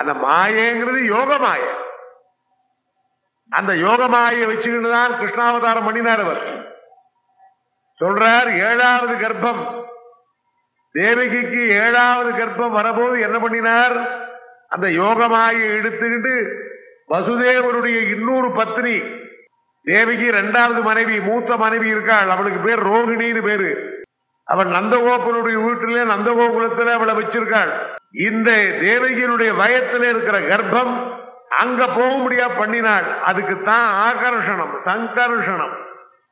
அந்த மாயங்கிறது யோக மாய. அந்த யோக மாயை வச்சுக்கிட்டு தான் கிருஷ்ணாவதாரம் பண்ணினார். அவர் சொல்றார் 7வது கர்ப்பம் தேவகிக்கு 7வது கர்ப்பம் வரபோது என்ன பண்ணினார்? அந்த யோகமாயை எடுத்துக்கிட்டு வசுதேவருடைய இன்னொரு பத்னி தேவகி 2வது மனைவி, மூத்த மனைவி இருக்காள், அவளுக்கு பேர் ரோகிணின்னு பேரு. அவள் நந்தகோபனுடைய வீட்டிலே நந்தகோகுலத்தில் அவளை வச்சிருக்காள். இந்த தேவகியினுடைய வயத்தில் இருக்கிற கர்ப்பம் அங்க போக முடியாது பண்ணினாள். அதுக்குத்தான் ஆகர்ஷணம் சங்கர்ஷணம்.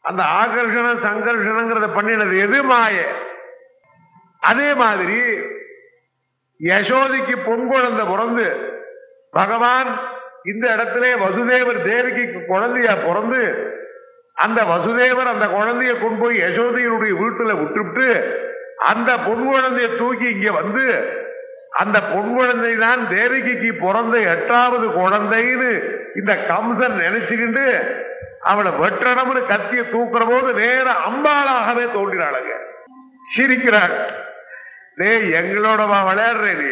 அந்த ஆகர்ஷணம் சங்கர்ஷணங்கிறத பண்ணினது எது? மாய. அதே மாதிரி யசோதிக்கு பொன் குழந்தை பிறந்து பகவான் இந்த இடத்திலே வசுதேவர் தேவகிக்கு குழந்தையா பிறந்து அந்த வசுதேவர் அந்த குழந்தைய கொண்டு போய் யசோதையினுடைய வீட்டுல விட்டுவிட்டு அந்த பொன் குழந்தைய தூக்கி இங்க வந்து அந்த பொன் குழந்தை தான் தேவகிக்கு பிறந்த 8வது குழந்தைன்னு இந்த கம்சன் நினைச்சுக்கிண்டு அவளை வெட்டணும்னு கத்திய தூக்குற போது நேர அம்பாளாகவே தோன்றினாளுங்க. சிரிக்கிறாள். டே எங்களோடவா விளையாடுற நீ?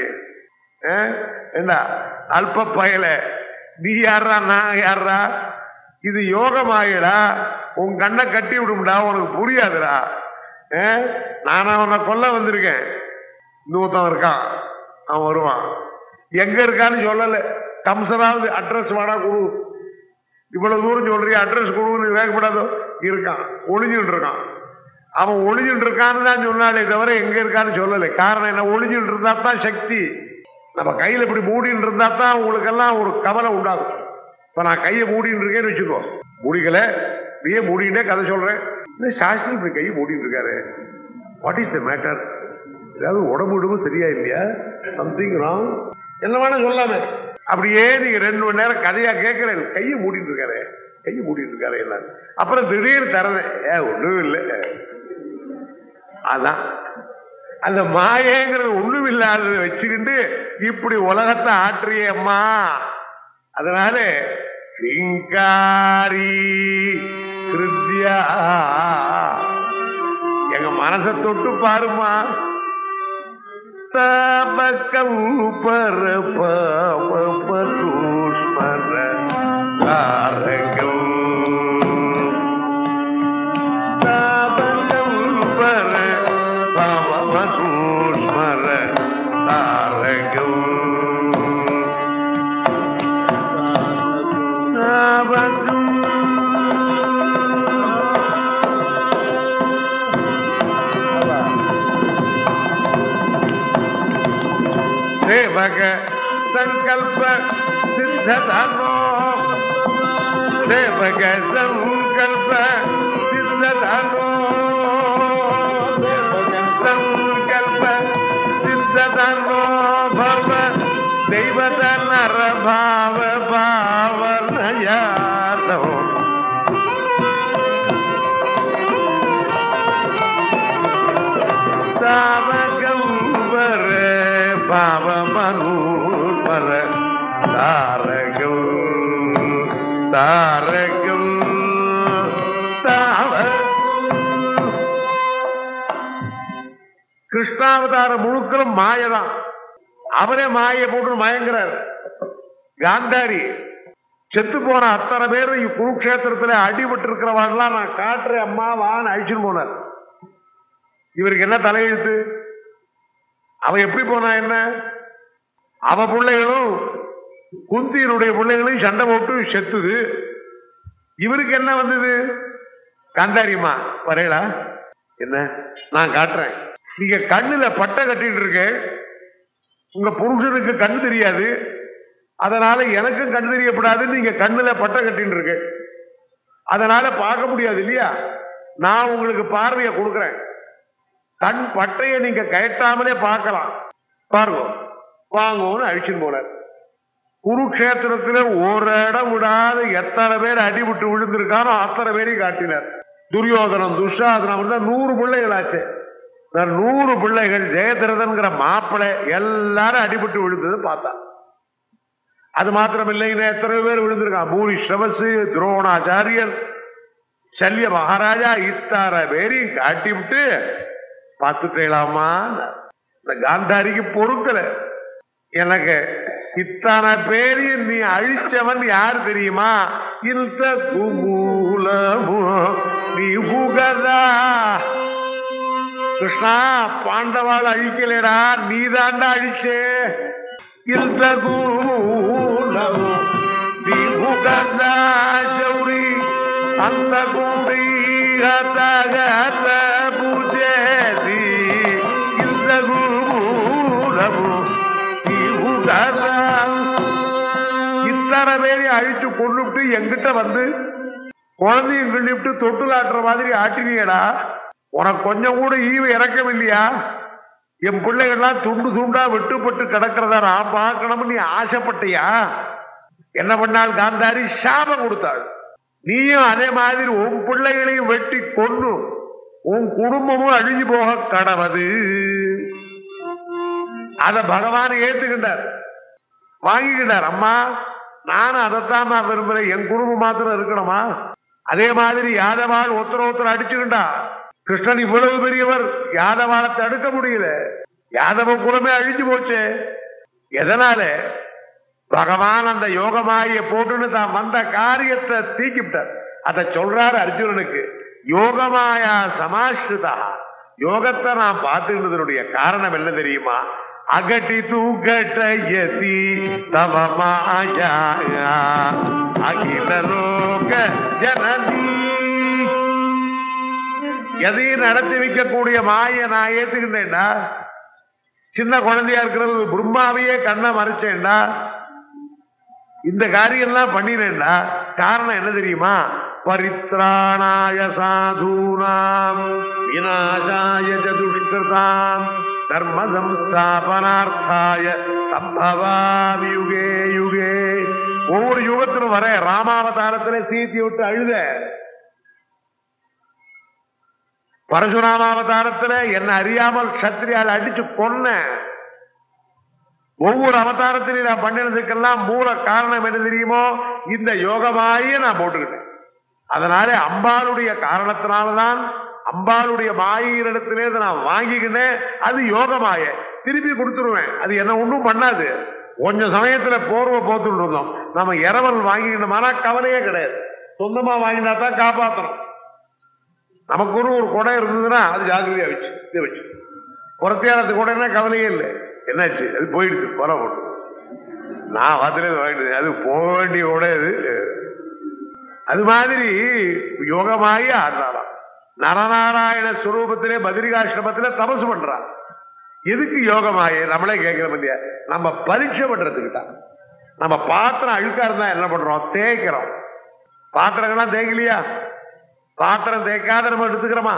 என்ன அல்ப பயல, நீ யாரா நான் யாரா? இது யோகமாயிடா, உன் கண்ணை கட்டி விடும்டா, உனக்கு புரியாதுடா. நான் அவனை கொல்ல வந்திருக்கேன். இன்னொருத்தன் இருக்கான், அவன் வருவான். எங்க இருக்கான்னு சொல்லல. கம்சனாவது அட்ரஸ் வாடா குழு, இவ்வளவு தூரம் சொல்றிய அட்ரஸ் குழுன்னு வேகப்படாதோ. இருக்கான், ஒளிஞ்சுட்டு இருக்கான். அவன் ஒளிஞ்சுட்டு இருக்கான்னு தான் சொன்னாலே தவிர எங்க இருக்கான்னு சொல்லலை. காரணம் என்ன? ஒளிஞ்சுட்டு இருந்தா தான் சக்தி. நம்ம கையில இப்படி மூடின்னு இருந்தா தான் உங்களுக்கெல்லாம் ஒரு கவலை உண்டாகும். இப்ப நான் கையை மூடின்னு இருக்கேன்னு வச்சுக்கோ, முடிக்கல நீயே மூடிட்டே கதை சொல்றேன். சாஸ்திரி இப்படி கையை மூடிட்டு இருக்காரு, வாட் இஸ் த மேட்டர்? ஏதாவது உடம்பு சரியா இல்லையா? சம்திங் ராங் என்ன வேணா சொல்லாமே. அப்படியே நீங்க 2 மணி நேரம் கதையா கேட்கல, கையை மூடிட்டு இருக்காரு, கையை மூடிட்டு இருக்காரு என்ன. அப்புறம் திடீர்னு தரேன், ஒண்ணும் இல்லை. அதான் அந்த மாயங்கிறது ஒண்ணும் இல்லாத வச்சுக்கிட்டு இப்படி உலகத்தை ஆற்றிய அம்மா. அதனால சிங்காரி கிருத்யா எங்க மனசை தொட்டு பாருமா. தபக்கம் பர பரூஷ்மர தாரகம் தபக்கம் பர பரூஷ்மர தாரகம் தபக்கம் தேவக சங்கல்ப சித்ததானோ தேவக சங்கல்ப சித்ததானோ தேவக சங்கல்ப சித்ததானோ பவ தெய்வத நர பாவ பாவனயாதோ தாவகம் வர பாவமனூபர தாரகம் தாரகம் தாவ. கிருஷ்ணாவதாரம் முழுக்களும் மாயதான். அவரே மாயை போட்டு மயங்கிறார். காந்தாரி செத்து போன அத்தனை பேர் குருக்ஷேத்திரத்தில் அடிபட்டு இருக்கிறவாடெல்லாம் நான் காட்டுறேன் அம்மா வான்னு அழிச்சுன்னு போனார். இவருக்கு என்ன தலையெழுத்து? அவ எப்படி போனா என்ன? அவ பிள்ளைகளும் குந்தியினுடைய பிள்ளைகளையும் சண்டை போட்டு செத்துது. இவருக்கு என்ன வந்தது? காந்தாரியம்மா வரையலா என்ன நான் காட்டுறேன். நீங்க கண்ணுல பட்டை கட்டிட்டு இருக்க, உங்க புருஷனுக்கு கண்ணு தெரியாது, அதனால எனக்கும் கண்ணு தெரியப்படாது. நீங்க கண்ணுல பட்டை கட்டிட்டு இருக்க, அதனால பார்க்க முடியாது இல்லையா? நான் உங்களுக்கு பார்வையை கொடுக்கிறேன். கண் பட்டையை நீங்க கயட்டாமலே பார்க்கலாம், பாருங்க வாங்கன்னு அழிச்சுன்னு போனார். குருக்ஷேத்திரத்தில் ஒரு இடம் விடாத எத்தனை பேர் அடிபட்டு விழுந்திருக்காரோ அத்தனை பேரையும் காட்டினார். துரியோதனம் துஷாதனம் 100 பிள்ளைகள் ஆச்சு. 100 பிள்ளைகள் ஜெயதிரதன்கிற மாப்பிள்ளை எல்லாரும் அடிபட்டு விழுந்தது பார்த்தா. அது மாத்திரமில்லை, எத்தனை பேர் விழுந்திருக்கான். பூரி ஸ்ரவசு, துரோணாச்சாரியர், சல்ய மகாராஜா, இத்தார பேரையும் காட்டி விட்டு பார்த்துக்கலாமா? இந்த காந்தாரிக்கு பொறுக்கல. எனக்கு இத்தனை பேரையும் நீ அழிச்சவன் யார் தெரியுமா? இல்த குமூலமோ நீ உகதா. கிருஷ்ணா, பாண்டவாள் அழிக்கலடா, நீ தாண்டா அழிச்சே. இல்த குமூலமோ நீ உகதா சௌரி அந்த கூடி பூஜேதி. இல்த குமூலமோ நீ உகதா. இத்தனை பேரை அழிச்சு கொண்டுட்டு எங்கிட்ட வந்து குழந்தையும் கிள்ளிவிட்டு தொட்டுலாட்டுற மாதிரி ஆட்டினியடா. உனக்கு கொஞ்சம் கூட ஈவு இறக்கம் இல்லையா? என் பிள்ளைகள்லாம் துண்டு துண்டா வெட்டுப்பட்டு கிடக்கிறதா நான் பார்க்கணும்னு நீ ஆசைப்பட்டியா? என்ன பண்ணால் காந்தாரி சாபம் கொடுத்தாள். நீயும் அதே மாதிரி உன் பிள்ளைகளையும் வெட்டி கொண்டு உன் குடும்பமும் அழிஞ்சு போக கடவது. அத பகவான் ஏத்துக்கிட்டார், வாங்கிக்கிட்டார். அம்மா, நானும் அதைத்தான் நான் விரும்புறேன், என் குடும்பம் மாத்திரம் இருக்கணுமா? அதே மாதிரி யாதவாள் ஒருத்தர் அடிச்சுக்கிட்டா. கிருஷ்ணன் இவ்வளவு பெரியவர், யாதவாளை தடுக்க முடியல. யாதவ குலமே அழிஞ்சு போச்சு. எதனால? பகவான் அந்த யோகமாய போட்டுன்னு தான் வந்த காரியத்தை தீக்கிவிட்டார். அதை சொல்றாரு அர்ஜுனனுக்கு. யோகமாயா சமாஸ்ருதா, யோகத்தை நான் பார்த்துக்கிட்டதனுடைய காரணம் என்ன தெரியுமா? அகட்டி தூக்கட்டி தவ மாயா அகில லோக ஜனனி. எதையும் நடத்தி வைக்கக்கூடிய மாய நான் ஏத்துக்கிட்டேன்டா. சின்ன குழந்தையா இருக்கிறது பிரம்மாவையே கண்ணை மறைச்சேன்டா. இந்த காரியம்லாம் பண்ணினேன்டா. காரணம் என்ன தெரியுமா? பரித்ராணாய சாதூனாம் விநாசாய துஷ்கிருதாம் தர்ம சம்ஸ்தாபனார்த்தாய சம்பவாமி யுகே யுகே. ஒவ்வொரு யுகத்திலும் வர ராமாவதாரத்திலே சீத்தி விட்டு அழுத, பரசுராமாவதாரத்துல என்ன அறியாமல் சத்திரியால் அடிச்சு கொன்ன. ஒவ்வொரு அவதாரத்திலையும் நான் பண்ணினதுக்கெல்லாம் மூல காரணம் என்ன தெரியுமோ? இந்த யோகமாயே நான் போட்டுக்கிட்டேன். அதனால அம்பாளுடைய காரணத்தினால்தான், அம்பாளுடைய மாயிடத்திலே நான் வாங்கிக்கினேன். அது யோகமாய திருப்பி கொடுத்துருவேன். அது என்ன ஒன்றும் பண்ணாது. கொஞ்சம் சமயத்துல போர்வை போத்துட்டு இருந்தோம். நம்ம இரவல் வாங்கிக்கணுமானா கவலையே கிடையாது. சொந்தமா வாங்கினா தான் காப்பாற்றணும். நமக்கு ஒரு கொடை இருந்ததுன்னா அது ஜாக்கிரதையா வச்சு இதை வச்சு புறத்தியாரத்து கொடைன்னா கவலையே இல்லை. என்னாச்சு? அது போயிடுச்சு, கொலை போட்டு நான் வாத்திலே வாங்கிட்டு அது போக வேண்டிய கொடை. அது மாதிரி யோகமாகி ஆடுறாளாம். நரநாராயண ஸ்வரூபத்திலே பத்ரிகாசிரமத்திலே தபசு பண்றான். எதுக்கு யோகமாயே? நம்மளே கேட்கிற மத்தியா, நம்ம பரீட்சை பண்றதுக்கு தான். நம்ம பாத்திரம் அழுக்கா இருந்தா என்ன பண்றோம்? தேய்க்கிறோம். பாத்திரங்கள்லாம் தேய்க்கலையா? பாத்திரம் தேய்க்காத நம்ம எடுத்துக்கிறோமா?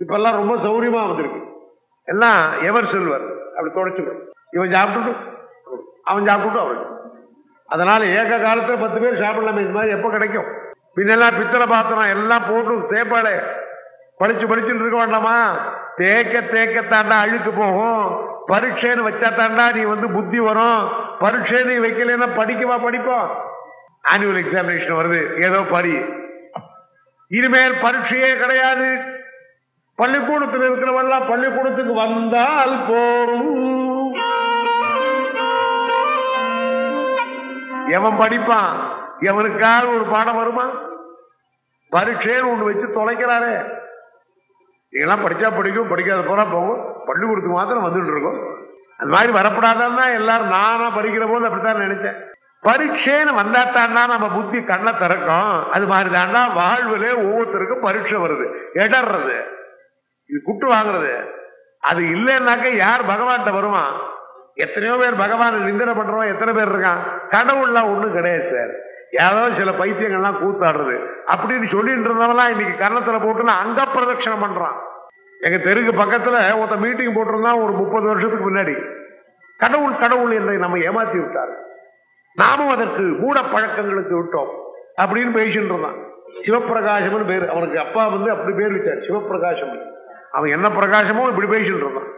இப்ப எல்லாம் ரொம்ப சௌரியமா வந்திருக்கு. எல்லாம் எவர் செல்வர் அப்படி தொடச்சுக்கணும். இவன் சாப்பிட்டுட்டு அவன் சாப்பிட்டுட்டு அவருக்கு. அதனால ஏக காலத்துல 10 பேர் சாப்பிடலாமே. இந்த மாதிரி எப்ப கிடைக்கும்? பின்னெல்லாம் பித்தளை பாத்திரம் எல்லாம் போட்டு தேப்பாடு படிச்சுட்டு இருக்க வேண்டாமா? தேக்கத்தாண்டா அழுக்கு போகும். பரீட்சைன்னு வச்சா தாண்டா நீ புத்தி வரும். பரீட்சை நீ வைக்கலன்னா படிப்போம். ஆனுவல் எக்ஸாமினேஷன் வருது, ஏதோ படி. இனிமேல் பரீட்சையே கிடையாது. பள்ளிக்கூடத்தில் இருக்கிறவெல்லாம் பள்ளிக்கூடத்துக்கு வந்தால் போரும். எவன் படிப்பான்? எவனுக்காக ஒரு பாடம் வருமா? பரீட்சைன்னு ஒண்ணு வச்சு தொலைக்கிறாரே. இதெல்லாம் படிச்சா படிக்கும், படிக்காத போறா போகும். பள்ளிக்கூடத்துக்கு மாத்திரம் வந்துட்டு இருக்கோம். அது மாதிரி வரப்படாதான் எல்லாரும் நானா படிக்கிற போது அப்படித்தான் நினைச்சேன். பரீட்சைன்னு வந்தாத்தாண்டா நம்ம புத்தி கண்ணை திறக்கும். அது மாதிரி தாண்டா வாழ்விலே ஒவ்வொருத்தருக்கும் பரீட்சை வருது, இடர்றது, இது குட்டு வாங்குறது. அது இல்லைன்னாக்க யார் பகவான்கிட்ட வருவான்? எத்தனையோ பேர் பகவான் நிந்தனை பண்றோம். எத்தனை பேர் இருக்கான்? கடவுள்லாம் ஒண்ணும் கிடையாது சார். ஏதோ சில பைத்தியங்கள்லாம் கூத்தாடுறது அப்படின்னு சொல்லிட்டு இருந்தவெல்லாம் இன்னைக்கு கன்னத்துல போட்டு அங்க பிரதட்சணம் பண்றான். எங்க தெருக்கு பக்கத்துல ஒருத்த மீட்டிங் போட்டிருந்தான் ஒரு 30 வருஷத்துக்கு முன்னாடி. கடவுள் என்னை நம்ம ஏமாத்தி விட்டார், நாமும் அதற்கு மூட பழக்கங்களுக்கு விட்டோம் அப்படின்னு பேசிட்டு இருந்தான். சிவப்பிரகாசம்னு பேரு. அவனுக்கு அப்பா அப்படி பேர் வச்சார், சிவப்பிரகாசம். அவன் என்ன பிரகாசமோ இப்படி பேசிட்டு இருந்தான்.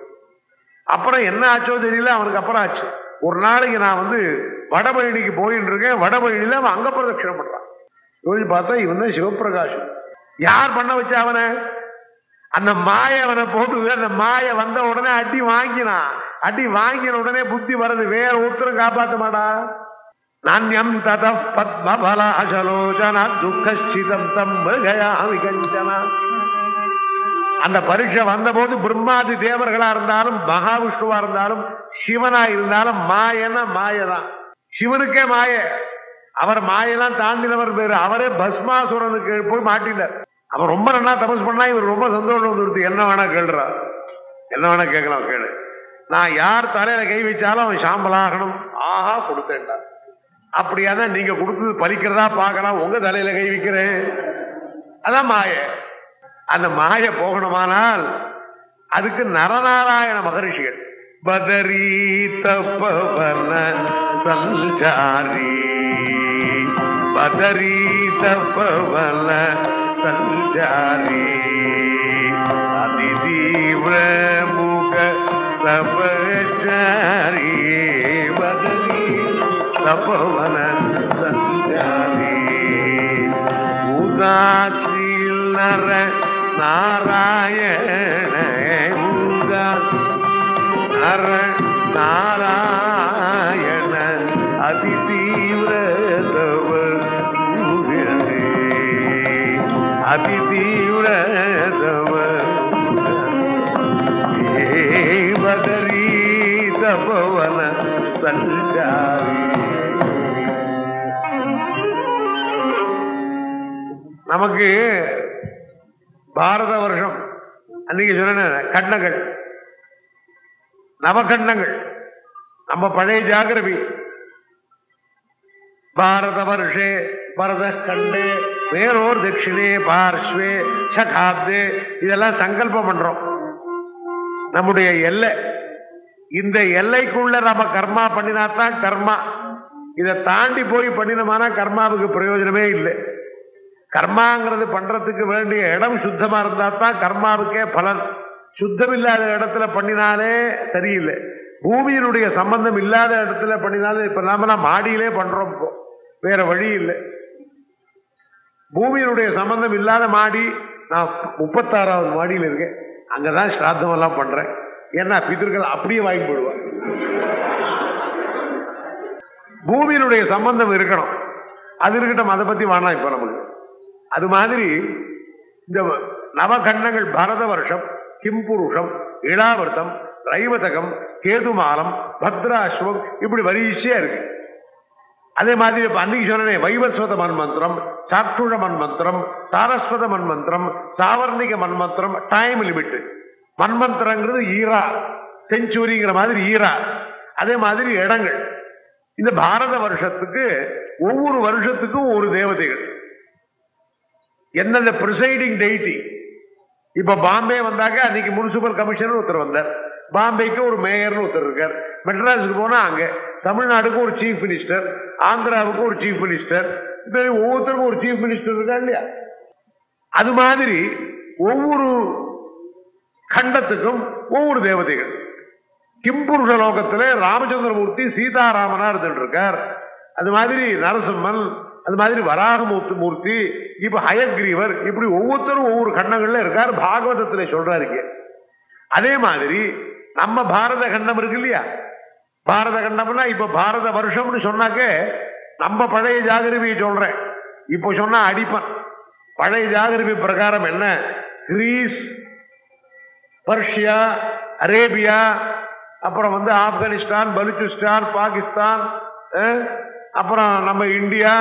அப்புறம் என்ன ஆச்சோ தெரியல, அவனுக்கு அப்புறம் ஆச்சு. ஒரு நாளைக்கு நான் வடபழனிக்கு போயிட்டு இருக்கேன். வடபழனியில அவன் அங்க பிரதட்சணம் பண்றான். யோசிச்சு பார்த்தா இவன் தான் சிவப்பிரகாசம். யார் பண்ண வச்ச அவனை? அந்த மாய அவனை போட்டு, அந்த மாய வந்த உடனே அடி வாங்கினான். அடி வாங்கின உடனே புத்தி வருது, வேற ஒருத்தரும் காப்பாற்ற மாட்டா. நான்யம் தத பத்மபலாசலோச்சனா துக்கசிதம் தம் மிருகயாமி கஞ்சனா. அந்த பரீட்சை வந்த போது பிரம்மாதி தேவர்களா இருந்தாலும் மகாவிஷ்ணுவா இருந்தாலும் சிவனா இருந்தாலும் மாயன்னா மாயதான். சிவனுக்கே மாய, அவர் மாயெல்லாம் தாண்டினவர் பேரு. அவரே பஸ்மாசுரனுக்கு போய் மாட்டினார். அவர் ரொம்ப நல்லா தபஸ் பண்ணா இவர் ரொம்ப சந்தோஷம் வந்துருது. என்ன வேணா கேள்றா, என்ன வேணா கேட்கலாம், கேளு. நான் யார் தலையில கை வச்சாலும் அவன் சாம்பலாகணும். ஆஹா கொடுத்தேன்டா. அப்படியாதான் நீங்க கொடுத்தது பலிக்கிறதா பார்க்கலாம், உங்க தலையில கை வைக்கிறேன். அதான் மாய. அந்த மாய போகணுமானால் அதுக்கு நரநாராயண மகரிஷிகள் பதரி தப்பவன சஞ்சாரி பதரி தப்பவன சஞ்சாரி அதிதீவிர முக தபச்சாரி பதரி தப்பவன சஞ்சாரி உதாசீல் நர நாராயண நர நாராயண அதிதீவிர தவ அதிதீவிர தவ பதரி தபவன சஞ்சாரி. நமக்கு பாரத வருஷம் அன்னைக்கு சொன்ன கண்டங்கள் நவகண்டங்கள் நம்ம பழைய ஜாகிரபி. பாரத வருஷே பரத கண்டே வேறோர் தட்சிணே பார்ஸ்வே சகாப்தே இதெல்லாம் சங்கல்பம் பண்றோம். நம்முடைய எல்லை, இந்த எல்லைக்குள்ள நம்ம கர்மா பண்ணினாத்தான் கர்மா. இதை தாண்டி போய் பண்ணினோம்னா கர்மாவுக்கு பிரயோஜனமே இல்லை. கர்மாங்கிறது பண்றதுக்கு வேண்டிய இடம் சுத்தமா இருந்தா தான் கர்மாவுக்கே பலன். சுத்தம் இல்லாத இடத்துல பண்ணினாலே சரியில்லை. பூமியினுடைய சம்பந்தம் இல்லாத இடத்துல பண்ணினாலே, இப்ப நாமெல்லாம் மாடியிலே பண்றோம், வேற வழி இல்லை. பூமியினுடைய சம்பந்தம் இல்லாத மாடி, நான் 36வது மாடியில் இருக்கேன், அங்கதான் ஸ்ராத்தம் எல்லாம் பண்றேன். ஏன்னா பிதர்கள் அப்படியே வாங்கி போடுவாங்க. பூமியினுடைய சம்பந்தம் இருக்கணும், அது இருக்கட்டும், அதை பத்தி வேணாம் இப்ப நமக்கு. அது மாதிரி இந்த நவகண்டங்கள் பரத வருஷம், கிம்புருஷம், இளாவர்த்தம், ரைவதகம், கேதுமாலம், பத்ராஸ்வம், இப்படி வரிசையா இருக்கு. அதே மாதிரி அன்னைக்கு சொன்னே வைவஸ்வத மன்மந்திரம், சாற்றுழ மன்மந்திரம், சாரஸ்வத மன்மந்திரம், சாவர்ணிக மன்மந்திரம், டைம் லிமிட். மன்மந்திரங்கிறது ஈரா, செஞ்சுரிங்கிற மாதிரி ஈரா. அதே மாதிரி இடங்கள். இந்த பாரத வருஷத்துக்கு ஒவ்வொரு வருஷத்துக்கும் ஒரு தேவதைகள், எந்தெந்த பிரிசைடிங் டெய்டி. இப்ப பாம்பே வந்தாக்க அன்னைக்கு முனிசிபல் கமிஷனர் ஒருத்தர் வந்தார், பாம்பேக்கு ஒரு மேயர்னு ஒருத்தர் இருக்கார். மெட்ராஸுக்கு போனா அங்க, தமிழ்நாடுக்கு ஒரு சீஃப் மினிஸ்டர், ஆந்திராவுக்கு ஒரு சீஃப் மினிஸ்டர், ஒவ்வொருத்தருக்கும் ஒரு சீஃப் மினிஸ்டர் இருக்கா இல்லையா? அது மாதிரி ஒவ்வொரு கண்டத்துக்கும் ஒவ்வொரு தேவதைகள். கிம்புருஷ லோகத்துல ராமச்சந்திரமூர்த்தி சீதாராமனா இருந்துட்டு இருக்கார். அது மாதிரி நரசிம்மன், அது மாதிரி வராகமூர்த்தி மூர்த்தி, இப்ப ஹயக்ரீவர், இப்படி ஒவ்வொருத்தரும் ஒவ்வொரு கண்டங்கள்ல இருக்கார். பாகவதத்துல சொல்றாரு. அதே மாதிரி நம்ம பாரத கண்டம் இருக்கு இல்லையா? பாரத கண்டம்னா இப்ப பாரத வருஷம்னு சொன்னாக்க நம்ம பழைய ஜாகிரபியை சொல்றேன். இப்ப சொன்னா அடிப்பன். பழைய ஜாகிரபி பிரகாரம் என்ன? கிரீஸ், பர்ஷியா, அரேபியா, அப்புறம் ஆப்கானிஸ்தான், பலுச்சிஸ்தான், பாகிஸ்தான், அப்புறம் நம்ம இந்தியா,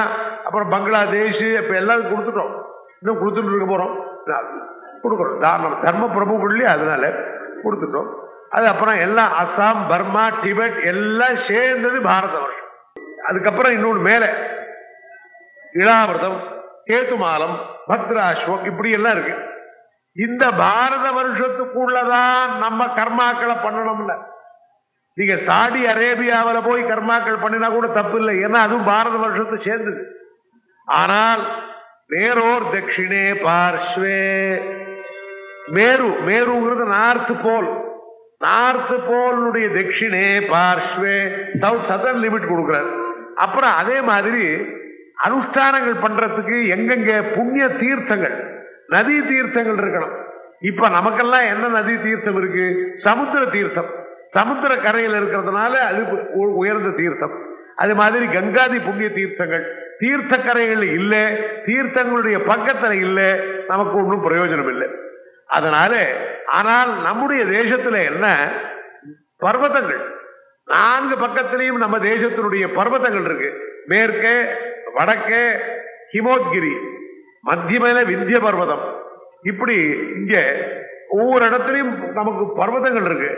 அப்புறம் பங்களாதேஷ், இப்ப எல்லாரும் கொடுத்துட்டோம். இன்னும் கொடுத்துட்டு இருக்க போறோம், கொடுக்குறோம். தர்ம பிரபுக்குள்ளே அதனால கொடுத்துட்டோம். அது அப்புறம் எல்லாம் அசாம், பர்மா, டிபெட் எல்லாம் சேர்ந்தது பாரத வருஷம். அதுக்கப்புறம் இன்னொன்று மேல இளாவிரதம், கேதுமாலம், பத்ராஸ்வம், இப்படி எல்லாம் இருக்கு. இந்த பாரத வருஷத்துக்குள்ளதான் நம்ம கர்மாக்களை பண்ணணும்ல. நீங்க சாடி அரேபியாவில் போய் கர்மாக்கள் பண்ணினா கூட தப்பு இல்லை, ஏன்னா அதுவும் பாரத வருஷத்தை சேர்ந்தது. ஆனால் மேரோர் தட்சிணே பார்ஸ்வே, மேரு, மேருங்கிறது நார்த் போல், நார்த் போலுடைய தட்சிணே பார்ஸ்வே, சதர்ன் லிமிட் கொடுக்கிறார். அப்புறம் அதே மாதிரி அனுஷ்டானங்கள் பண்றதுக்கு எங்கெங்க புண்ணிய தீர்த்தங்கள், நதி தீர்த்தங்கள் இருக்கணும். இப்ப நமக்கெல்லாம் என்ன நதி தீர்த்தம் இருக்கு? சமுத்திர தீர்த்தம். சமுத்திர கரையில் இருக்கிறதுனால அது உயர்ந்த தீர்த்தம். அது மாதிரி கங்காதி புண்ணிய தீர்த்தங்கள் தீர்த்த கரைகள் இல்லை, தீர்த்தங்களுடைய பக்கத்துல இல்லை, நமக்கு ஒன்றும் பிரயோஜனம் இல்லை. அதனால ஆனால் நம்முடைய தேசத்துல என்ன பர்வதங்கள், 4 பக்கத்திலையும் நம்ம தேசத்தினுடைய பர்வதங்கள் இருக்கு. மேற்கே வடக்கே ஹிமோத்கிரி, மத்தியமேல விந்திய பர்வதம், இப்படி இங்க ஒவ்வொரு இடத்துலையும் நமக்கு பர்வதங்கள் இருக்கு.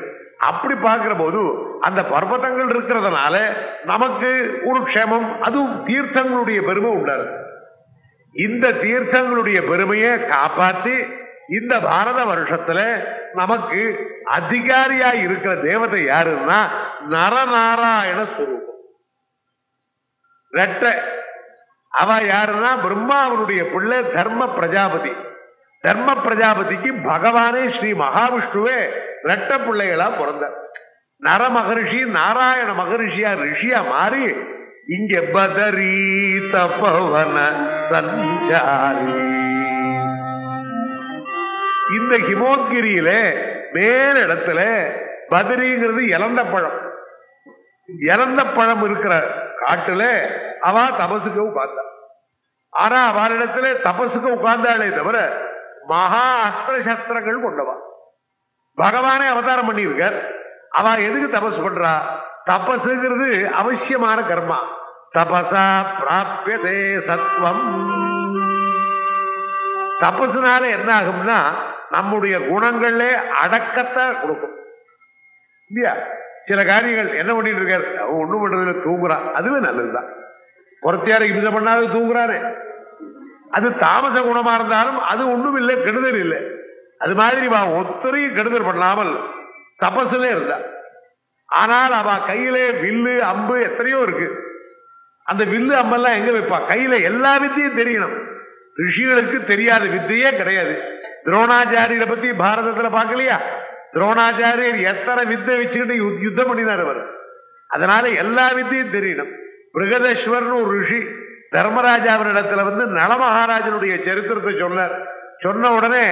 அப்படி பார்க்கிற போது அந்த பர்வதங்கள் இருக்கிறதுனால நமக்கு ஒரு க்ஷேமம், அதுவும் தீர்த்தங்களுடைய பெருமை உண்டாரு. இந்த தீர்த்தங்களுடைய பெருமையை காப்பாற்றி இந்த பாரத வருஷத்துல நமக்கு அதிகாரியா இருக்கிற தேவதை யாருன்னா நரநாராயண ஸ்வரூபம். ரெட்ட அவ யாருன்னா பிரம்மாவனுடைய பிள்ளை தர்ம பிரஜாபதி. தர்ம பிரஜாபதிக்கு பகவானே ஸ்ரீ மகாவிஷ்ணுவே ரெட்ட பிள்ளைகளா பிறந்தார். நர மகரிஷி நாராயண மகரிஷியா ரிஷியா மாறி இங்க பதரி தபவன சஞ்சாரி. இந்த ஹிமோத்கிரியில மேல இடத்துல பதரிங்கிறது இறந்த பழம், இறந்த பழம் இருக்கிற காட்டுல அவ தபசுக்கு உட்கார்ந்தா. ஆனா அவரிடத்துல தபசுக்கு உட்கார்ந்தாலே தவிர மகா அஸ்திர சஸ்திரங்கள் கொண்டவா. பகவானே அவதாரம் பண்ணியிருக்கார். அவ எதுக்கு தபஸ் பண்றா? தபசுங்கிறது அவசியமான கர்மா. தபசா பிராப்யதே சத்வம். தபசுனால என்ன ஆகும்னா நம்முடைய குணங்கள்ல அடக்கத்தை கொடுக்கும் இல்லையா? சில காரியங்கள் என்ன பண்ணிட்டு இருக்காரு, அவன் ஒண்ணும் பண்றதுல தூங்குறான், அதுவே நல்லதுதான். புறத்தியார இம்சை பண்ணாத தூங்குறானே, அது தாமச குணமா இருந்தாலும் அது ஒண்ணும் இல்லை, கெடுதல் இல்லை. அது மாதிரி ஒத்தரையும் கெடுதல் பண்ணாமல் தபசுல இருந்தா. ஆனால் அவ கையிலே வில்லு அம்பு எத்தனையோ இருக்கு. அந்த வில்லு அம்பெல்லாம் எங்க வைப்பா? கையில எல்லா வித்தையும் தெரியணும். ரிஷிகளுக்கு தெரியாத வித்தையே கிடையாது. துரோணாச்சாரியரை பத்தி பாரதத்துல பார்க்கலையா? துரோணாச்சாரியர் எத்தனை வித்தை வச்சுக்கிட்டு யுத்தம் பண்ணினார் அவர். அதனால எல்லா வித்தையும் தெரியணும். பிருகதேஸ்வரன் ஒரு ரிஷி தர்மராஜாவினிடத்துல நளமகாராஜனுடைய சரித்திரத்தை சொன்னார். சொன்ன உடனே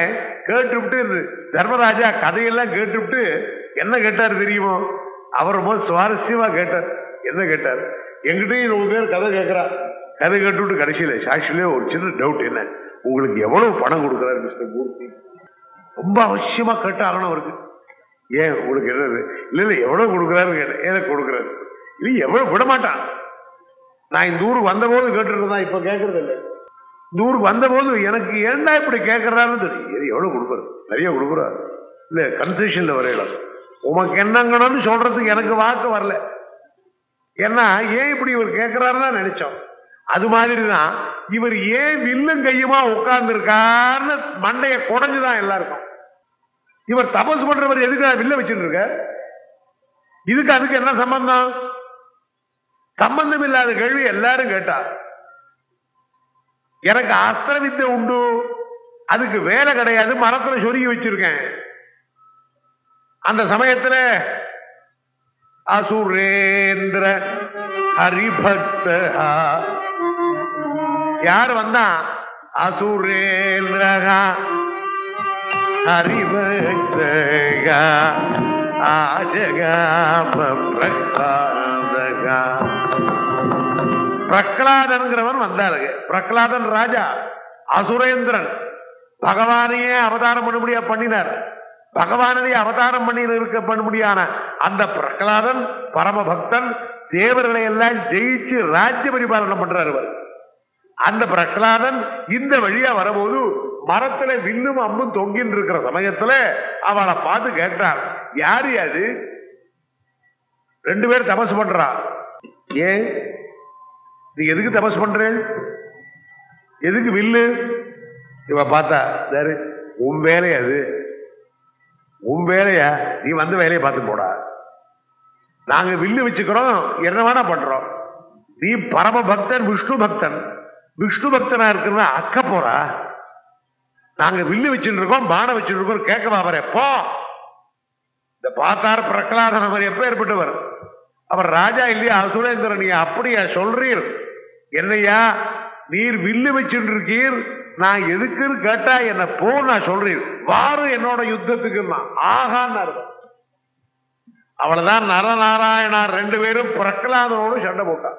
கேட்டுவிட்டு தர்மராஜா கதையெல்லாம் கேட்டுவிட்டு என்ன கேட்டார் தெரியுமோ? அவர் ரொம்ப சுவாரஸ்யமா கேட்டார். என்ன கேட்டார்? எங்கிட்டையும் 100 பேர் கதை கேட்கிறா. கதை கேட்டுவிட்டு கடைசியில சாட்சியிலே ஒரு சின்ன டவுட், என்ன உங்களுக்கு எவ்வளவு பணம் கொடுக்கிறார் மிஸ்டர் மூர்த்தி? ரொம்ப அவசியமா கேட்டாகணும் அவருக்கு. ஏன் உங்களுக்கு என்னது? இல்ல இல்ல எவ்வளவு கொடுக்குறாரு கேட்டேன். எனக்கு கொடுக்குறாரு இல்ல எவ்வளவு விட மாட்டான். நான் இந்த ஊருக்கு வந்த போது கேட்டுருந்தா, இப்ப கேட்கறது இல்லை. இந்த ஊருக்கு வந்த போது எனக்கு ஏன்டா இப்படி கேட்கறாருன்னு தெரியும். எவ்வளவு கொடுக்குறாரு? நிறைய கொடுக்குறாரு. இல்ல கன்செஷன்ல வரையலாம். உமக்கு என்னங்கன்னு சொல்றதுக்கு எனக்கு வாக்கு வரல. ஏன்னா ஏன் இப்படி இவர் கேட்கிறாருன்னா நினைச்சோம். அது மாதிரிதான் இவர் ஏன் வில்லும் கையுமா உட்கார்ந்து இருக்காருன்னு மண்டைய குடைஞ்சுதான் எல்லாருக்கும். இவர் தபசு பண்றவர் எதுக்கு வில்ல வச்சுட்டு இருக்க? இதுக்கு அதுக்கு என்ன சம்பந்தம்? சம்பந்தம் இல்லாத கேள்வி எல்லாரும் கேட்டார். எனக்கு அஸ்திர வித்தை உண்டு, அதுக்கு வேலை கிடையாது, மரத்துல சொருகி வச்சிருக்கேன். அந்த சமயத்துல அசுரேந்திர ஹரிபக்த யார் வந்தா? அசுரேந்திர ஹரிபக்த பிரகலாதன்கிறவன் வந்தாருங்க. பிரகலாதன் ராஜா, அசுரேந்திரன் பகவானையே அவதாரம் பண்ணும்படியா பண்ணினார். பகவானதை அவதாரம் பண்ணி இருக்க பண்ணும்படியான அந்த பிரகலாதன் பரம பக்தன், தேவர்களை எல்லாம் ஜெயிச்சு ராஜ்ய பரிபாலனம் பண்றார். அந்த பிரகலாதன் இந்த வழியா வரபோது மரத்துல வில்லும் அம்பும் தொங்கின்னு இருக்கிற சமயத்துல அவளை பார்த்து கேட்டார், யாரு அது? 2 பேர் தபசு பண்றா. ஏன் நீ எதுக்கு தபசு பண்றேன்? எதுக்கு வில்லு? இவ பார்த்தா, உன் வேலையா அது? உன் வேலையா? நீ வந்த வேலையை பார்த்து போடா. நாங்க வில்லு வச்சுக்கிறோம், என்ன வேணா பண்றோம். நீ பரம பக்தன், விஷ்ணு பக்தன். விஷ்ணு பக்தனா இருக்கிற அக்க போறா. நாங்க வில்லு வச்சுட்டு இருக்கோம், பானம் வச்சுட்டு இருக்கோம், கேட்கவா வர போ. இந்த பார்த்தார் பிரகலாதன் அவர் எப்ப ஏற்பட்டவர்? அவர் ராஜா இல்லையா? அசுரேந்திரன். நீ அப்படியா சொல்றீர்? என்னையா நீர் வில்லு வச்சுட்டு இருக்கீர், நான் எதுக்குன்னு கேட்டா என்ன போ நான் சொல்றேன், வாரு என்னோட யுத்தத்துக்கு. ஆகான்னு அவ்வளவுதான். நரநாராயணார் 2 பேரும் பிரகலாதனோடு சண்டை போட்டான்.